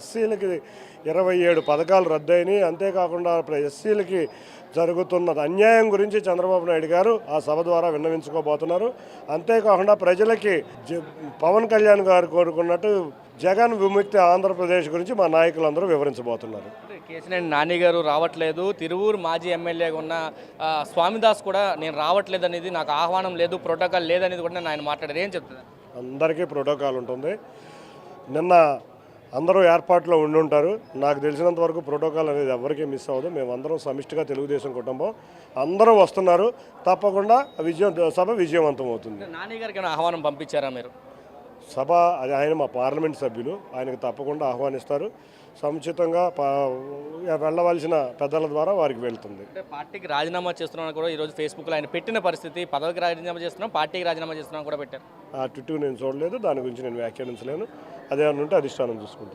ఎస్సీలకి 27 పథకాలు రద్దయినాయి. అంతేకాకుండా ఎస్సీలకి జరుగుతున్న అన్యాయం గురించి చంద్రబాబు నాయుడు గారు ఆ సభ ద్వారా విన్నవించుకోబోతున్నారు. అంతేకాకుండా ప్రజలకి పవన్ కళ్యాణ్ గారు కోరుకున్నట్టు జగన్ విముక్తి ఆంధ్రప్రదేశ్ గురించి మా నాయకులందరూ వివరించబోతున్నారు. కేసినేని నాని గారు రావట్లేదు, తిరువూరు మాజీ ఎమ్మెల్యేగా ఉన్న స్వామిదాస్ కూడా నేను రావట్లేదు అనేది, నాకు ఆహ్వానం లేదు, ప్రోటోకాల్ లేదనేది కూడా ఆయన మాట్లాడారు. ఏం చెప్తున్నారు? అందరికీ ప్రోటోకాల్ ఉంటుంది. నిన్న అందరూ ఏర్పాట్లో ఉండి ఉంటారు. నాకు తెలిసినంత వరకు ప్రోటోకాల్ అనేది ఎవరికీ మిస్ అవ్వదు. మేమందరం సమిష్టిగా తెలుగుదేశం కుటుంబం అందరూ వస్తున్నారు. తప్పకుండా సభ విజయవంతం అవుతుంది. నాని గారికి ఆహ్వానం పంపించారా మీరు? సభ అది ఆయన మా పార్లమెంట్ సభ్యులు, ఆయనకు తప్పకుండా ఆహ్వానిస్తారు. సముచితంగా వెళ్ళవలసిన పెద్దల ద్వారా వారికి వెళ్తుంది. అంటే పార్టీకి రాజీనామా చేస్తున్నాను కూడా ఈరోజు ఫేస్బుక్లో ఆయన పెట్టిన పరిస్థితి, పదవికి రాజీనామా చేస్తున్నాం, పార్టీకి రాజీనామా చేస్తున్నాం కూడా పెట్టారు. ఆ ట్విట్టు నేను చూడలేదు, దాని గురించి నేను వ్యాఖ్యానించలేను. అదేమన్నా ఉంటే అధిష్టానం చూసుకుంటాను.